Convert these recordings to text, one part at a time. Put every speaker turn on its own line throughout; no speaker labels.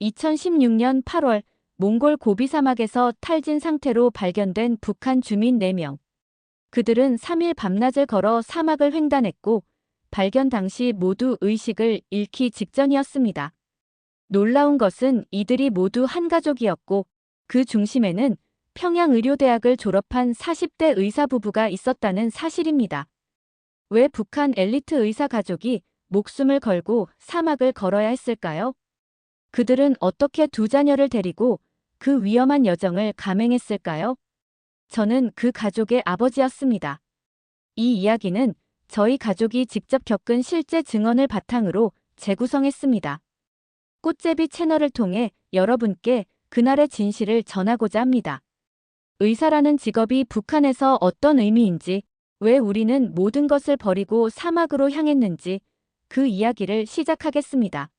2016년 8월 몽골 고비 사막에서 탈진 상태로 발견된 북한 주민 4명. 그들은 3일 밤낮을 걸어 사막을 횡단했고 발견 당시 모두 의식을 잃기 직전이었습니다. 놀라운 것은 이들이 모두 한 가족이었고 그 중심에는 평양의료대학을 졸업한 40대 의사 부부가 있었다는 사실입니다. 왜 북한 엘리트 의사 가족이 목숨을 걸고 사막을 걸어야 했을까요? 그들은 어떻게 두 자녀를 데리고 그 위험한 여정을 감행했을까요? 저는 그 가족의 아버지였습니다. 이 이야기는 저희 가족이 직접 겪은 실제 증언을 바탕으로 재구성했습니다. 꽃제비 채널을 통해 여러분께 그날의 진실을 전하고자 합니다. 의사라는 직업이 북한에서 어떤 의미인지, 왜 우리는 모든 것을 버리고 사막으로 향했는지 그 이야기를 시작하겠습니다.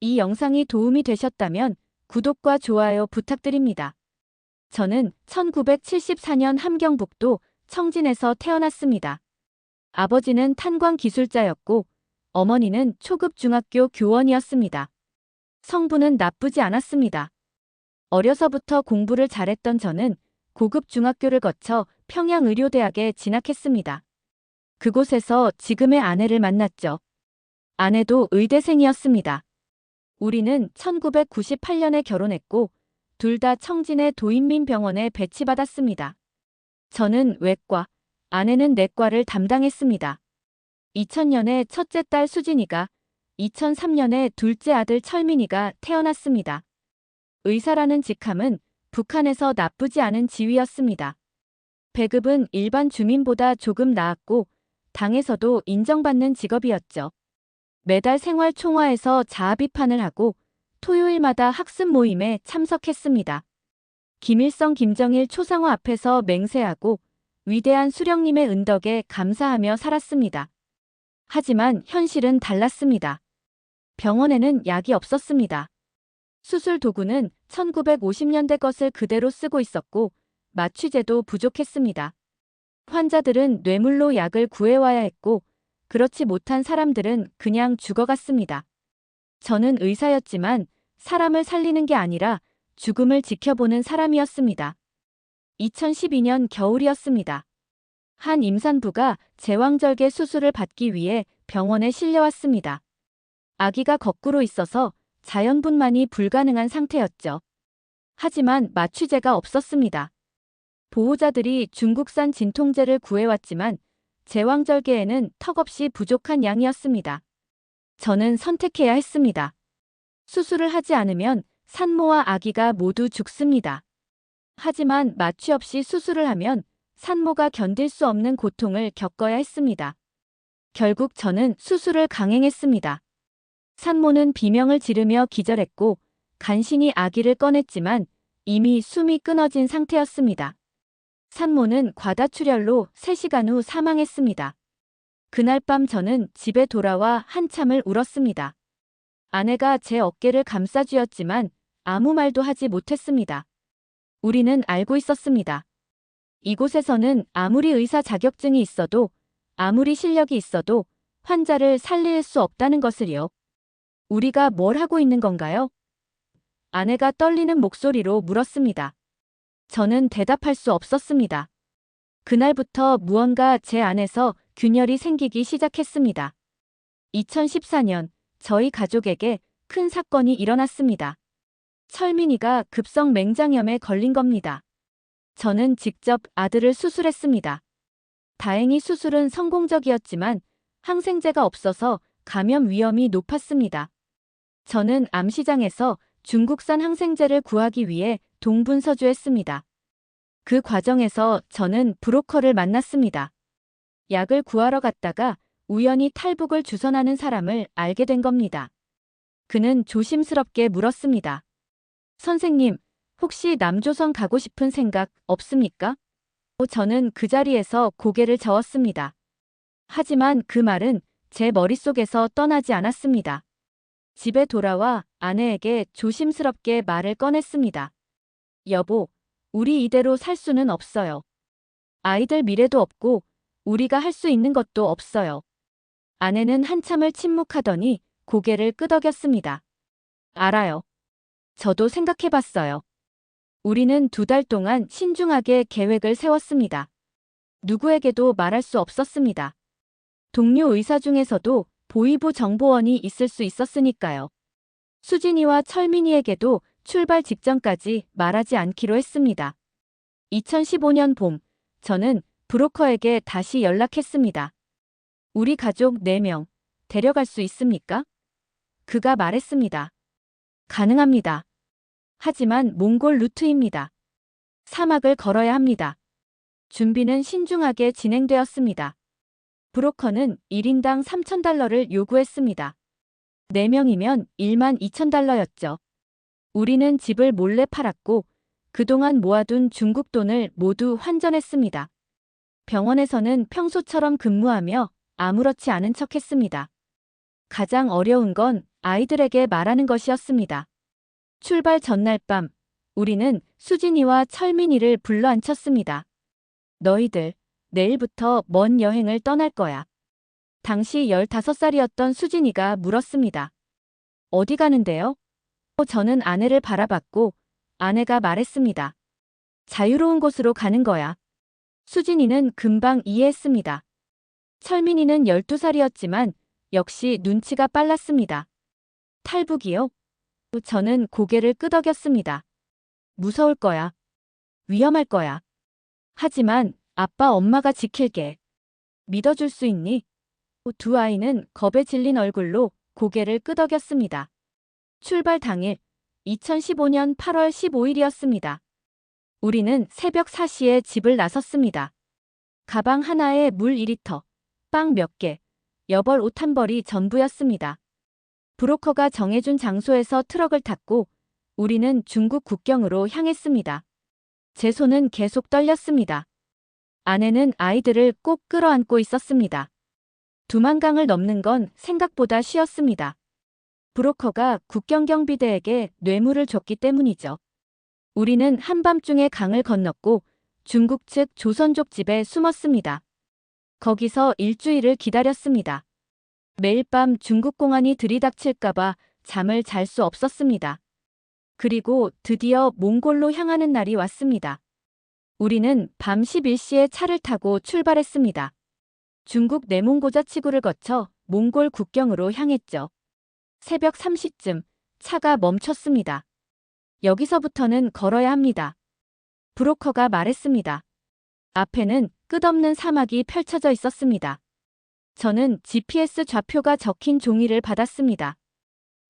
이 영상이 도움이 되셨다면 구독과 좋아요 부탁드립니다. 저는 1974년 함경북도 청진에서 태어났습니다. 아버지는 탄광 기술자였고 어머니는 초급 중학교 교원이었습니다. 성부는 나쁘지 않았습니다. 어려서부터 공부를 잘했던 저는 고급 중학교를 거쳐 평양의료대학에 진학했습니다. 그곳에서 지금의 아내를 만났죠. 아내도 의대생이었습니다. 우리는 1998년에 결혼했고 둘 다 청진의 도인민병원에 배치받았습니다. 저는 외과, 아내는 내과를 담당했습니다. 2000년에 첫째 딸 수진이가, 2003년에 둘째 아들 철민이가 태어났습니다. 의사라는 직함은 북한에서 나쁘지 않은 지위였습니다. 배급은 일반 주민보다 조금 나았고 당에서도 인정받는 직업이었죠. 매달 생활 총화에서 자아 비판을 하고 토요일마다 학습 모임에 참석했습니다. 김일성 김정일 초상화 앞에서 맹세하고 위대한 수령님의 은덕에 감사하며 살았습니다. 하지만 현실은 달랐습니다. 병원에는 약이 없었습니다. 수술 도구는 1950년대 것을 그대로 쓰고 있었고 마취제도 부족했습니다. 환자들은 뇌물로 약을 구해와야 했고 그렇지 못한 사람들은 그냥 죽어갔습니다. 저는 의사였지만 사람을 살리는 게 아니라 죽음을 지켜보는 사람이었습니다. 2012년 겨울이었습니다. 한 임산부가 제왕절개 수술을 받기 위해 병원에 실려왔습니다. 아기가 거꾸로 있어서 자연분만이 불가능한 상태였죠. 하지만 마취제가 없었습니다. 보호자들이 중국산 진통제를 구해왔지만 제왕절개에는 턱없이 부족한 양이었습니다. 저는 선택해야 했습니다. 수술을 하지 않으면 산모와 아기가 모두 죽습니다. 하지만 마취 없이 수술을 하면 산모가 견딜 수 없는 고통을 겪어야 했습니다. 결국 저는 수술을 강행했습니다. 산모는 비명을 지르며 기절했고 간신히 아기를 꺼냈지만 이미 숨이 끊어진 상태였습니다. 산모는 과다출혈로 3시간 후 사망했습니다. 그날 밤 저는 집에 돌아와 한참을 울었습니다. 아내가 제 어깨를 감싸쥐었지만 아무 말도 하지 못했습니다. 우리는 알고 있었습니다. 이곳에서는 아무리 의사 자격증이 있어도 아무리 실력이 있어도 환자를 살릴 수 없다는 것을요. 우리가 뭘 하고 있는 건가요? 아내가 떨리는 목소리로 물었습니다. 저는 대답할 수 없었습니다. 그날부터 무언가 제 안에서 균열이 생기기 시작했습니다. 2014년 저희 가족에게 큰 사건이 일어났습니다. 철민이가 급성 맹장염에 걸린 겁니다. 저는 직접 아들을 수술했습니다. 다행히 수술은 성공적이었지만 항생제가 없어서 감염 위험이 높았습니다. 저는 암시장에서 중국산 항생제를 구하기 위해 동분서주했습니다. 그 과정에서 저는 브로커를 만났습니다. 약을 구하러 갔다가 우연히 탈북을 주선하는 사람을 알게 된 겁니다. 그는 조심스럽게 물었습니다. 선생님, 혹시 남조선 가고 싶은 생각 없습니까? 저는 그 자리에서 고개를 저었습니다. 하지만 그 말은 제 머릿속에서 떠나지 않았습니다. 집에 돌아와 아내에게 조심스럽게 말을 꺼냈습니다. 여보, 우리 이대로 살 수는 없어요. 아이들 미래도 없고 우리가 할 수 있는 것도 없어요. 아내는 한참을 침묵하더니 고개를 끄덕였습니다. 알아요. 저도 생각해봤어요. 우리는 2달 동안 신중하게 계획을 세웠습니다. 누구에게도 말할 수 없었습니다. 동료 의사 중에서도 보이부 정보원이 있을 수 있었으니까요. 수진이와 철민이에게도 출발 직전까지 말하지 않기로 했습니다. 2015년 봄, 저는 브로커에게 다시 연락했습니다. 우리 가족 4명 데려갈 수 있습니까? 그가 말했습니다. 가능합니다. 하지만 몽골 루트입니다. 사막을 걸어야 합니다. 준비는 신중하게 진행되었습니다. 브로커는 1인당 3,000달러를 요구했습니다. 4명이면 12,000달러였죠. 우리는 집을 몰래 팔았고 그동안 모아둔 중국 돈을 모두 환전했습니다. 병원에서는 평소처럼 근무하며 아무렇지 않은 척했습니다. 가장 어려운 건 아이들에게 말하는 것이었습니다. 출발 전날 밤, 우리는 수진이와 철민이를 불러앉혔습니다. 너희들, 내일부터 먼 여행을 떠날 거야. 당시 15살이었던 수진이가 물었습니다. 어디 가는데요? 저는 아내를 바라봤고 아내가 말했습니다. 자유로운 곳으로 가는 거야. 수진이는 금방 이해했습니다. 철민이는 12살이었지만 역시 눈치가 빨랐습니다. 탈북이요? 저는 고개를 끄덕였습니다. 무서울 거야. 위험할 거야. 하지만 아빠 엄마가 지킬게. 믿어줄 수 있니? 2 아이는 겁에 질린 얼굴로 고개를 끄덕였습니다. 출발 당일 2015년 8월 15일이었습니다. 우리는 새벽 4시에 집을 나섰습니다. 가방 하나에 물 2리터, 빵 몇 개, 여벌 옷 한 벌이 전부였습니다. 브로커가 정해준 장소에서 트럭을 탔고 우리는 중국 국경으로 향했습니다. 제 손은 계속 떨렸습니다. 아내는 아이들을 꼭 끌어안고 있었습니다. 두만강을 넘는 건 생각보다 쉬웠습니다. 브로커가 국경경비대에게 뇌물을 줬기 때문이죠. 우리는 한밤중에 강을 건넜고 중국 측 조선족 집에 숨었습니다. 거기서 일주일을 기다렸습니다. 매일 밤 중국 공안이 들이닥칠까봐 잠을 잘 수 없었습니다. 그리고 드디어 몽골로 향하는 날이 왔습니다. 우리는 밤 11시에 차를 타고 출발했습니다. 중국 내몽고자치구를 거쳐 몽골 국경으로 향했죠. 새벽 3시쯤 차가 멈췄습니다. 여기서부터는 걸어야 합니다. 브로커가 말했습니다. 앞에는 끝없는 사막이 펼쳐져 있었습니다. 저는 GPS 좌표가 적힌 종이를 받았습니다.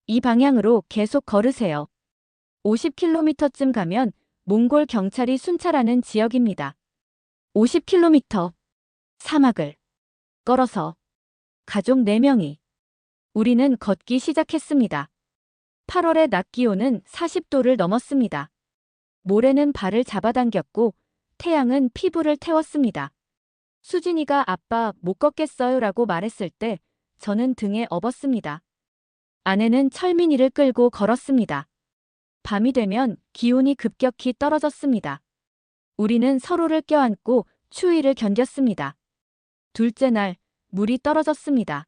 이 방향으로 계속 걸으세요. 50km쯤 가면 몽골 경찰이 순찰하는 지역입니다. 50km. 사막을 걸어서 가족 4명이 우리는 걷기 시작했습니다. 8월의 낮 기온은 40도를 넘었습니다. 모래는 발을 잡아당겼고 태양은 피부를 태웠습니다. 수진이가 아빠 못 걷겠어요 라고 말했을 때 저는 등에 업었습니다. 아내는 철민이를 끌고 걸었습니다. 밤이 되면 기온이 급격히 떨어졌습니다. 우리는 서로를 껴안고 추위를 견뎠습니다. 둘째 날 물이 떨어졌습니다.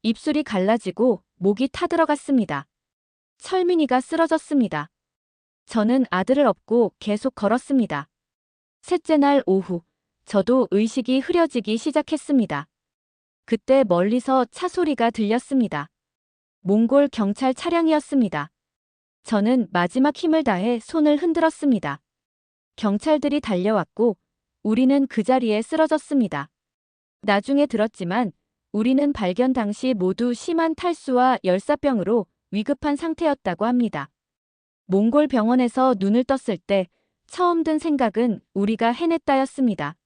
입술이 갈라지고 목이 타들어갔습니다. 철민이가 쓰러졌습니다. 저는 아들을 업고 계속 걸었습니다. 셋째 날 오후 저도 의식이 흐려지기 시작했습니다. 그때 멀리서 차 소리가 들렸습니다. 몽골 경찰 차량이었습니다. 저는 마지막 힘을 다해 손을 흔들었습니다. 경찰들이 달려왔고 우리는 그 자리에 쓰러졌습니다. 나중에 들었지만 우리는 발견 당시 모두 심한 탈수와 열사병으로 위급한 상태였다고 합니다. 몽골 병원에서 눈을 떴을 때 처음 든 생각은 우리가 해냈다였습니다.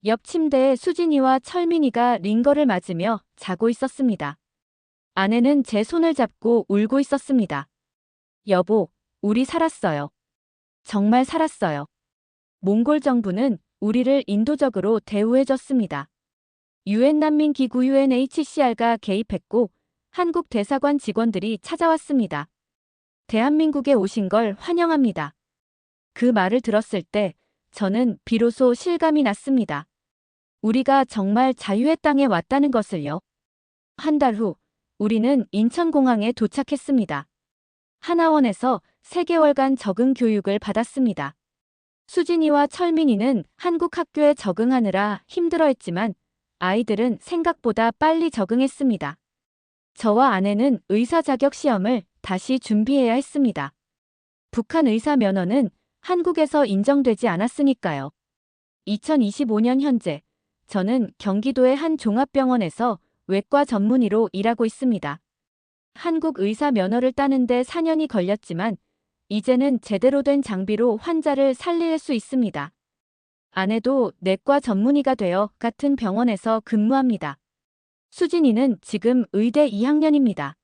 옆 침대에 수진이와 철민이가 링거를 맞으며 자고 있었습니다. 아내는 제 손을 잡고 울고 있었습니다. 여보, 우리 살았어요. 정말 살았어요. 몽골 정부는 우리를 인도적으로 대우해줬습니다. 유엔 난민기구 UNHCR가 개입했고 한국 대사관 직원들이 찾아왔습니다. 대한민국에 오신 걸 환영합니다. 그 말을 들었을 때 저는 비로소 실감이 났습니다. 우리가 정말 자유의 땅에 왔다는 것을요. 한 달 후 우리는 인천공항에 도착했습니다. 하나원에서 3개월간 적응 교육을 받았습니다. 수진이와 철민이는 한국 학교에 적응하느라 힘들어했지만 아이들은 생각보다 빨리 적응했습니다. 저와 아내는 의사 자격 시험을 다시 준비해야 했습니다. 북한 의사 면허는 한국에서 인정되지 않았으니까요. 2025년 현재 저는 경기도의 한 종합병원에서 외과 전문의로 일하고 있습니다. 한국 의사 면허를 따는데 4년이 걸렸지만 이제는 제대로 된 장비로 환자를 살릴 수 있습니다. 아내도 내과 전문의가 되어 같은 병원에서 근무합니다. 수진이는 지금 의대 2학년입니다.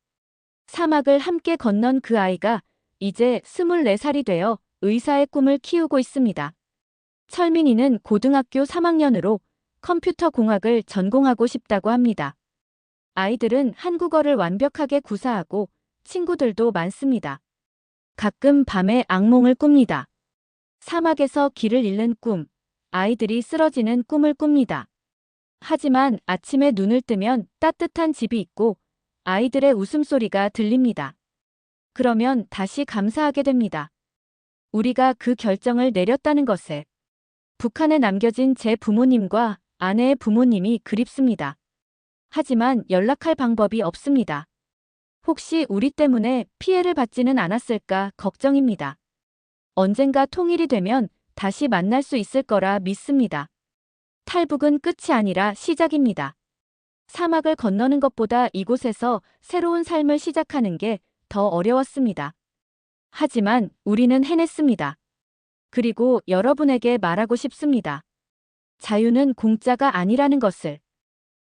사막을 함께 건넌 그 아이가 이제 24살이 되어 의사의 꿈을 키우고 있습니다. 철민이는 고등학교 3학년으로 컴퓨터 공학을 전공하고 싶다고 합니다. 아이들은 한국어를 완벽하게 구사하고 친구들도 많습니다. 가끔 밤에 악몽을 꿉니다. 사막에서 길을 잃는 꿈, 아이들이 쓰러지는 꿈을 꿉니다. 하지만 아침에 눈을 뜨면 따뜻한 집이 있고 아이들의 웃음소리가 들립니다. 그러면 다시 감사하게 됩니다. 우리가 그 결정을 내렸다는 것에 북한에 남겨진 제 부모님과 아내의 부모님이 그립습니다. 하지만 연락할 방법이 없습니다. 혹시 우리 때문에 피해를 받지는 않았을까 걱정입니다. 언젠가 통일이 되면 다시 만날 수 있을 거라 믿습니다. 탈북은 끝이 아니라 시작입니다. 사막을 건너는 것보다 이곳에서 새로운 삶을 시작하는 게 더 어려웠습니다. 하지만 우리는 해냈습니다. 그리고 여러분에게 말하고 싶습니다. 자유는 공짜가 아니라는 것을.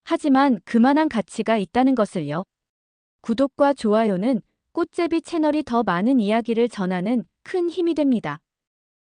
하지만 그만한 가치가 있다는 것을요. 구독과 좋아요는 꽃제비 채널이 더 많은 이야기를 전하는 큰 힘이 됩니다.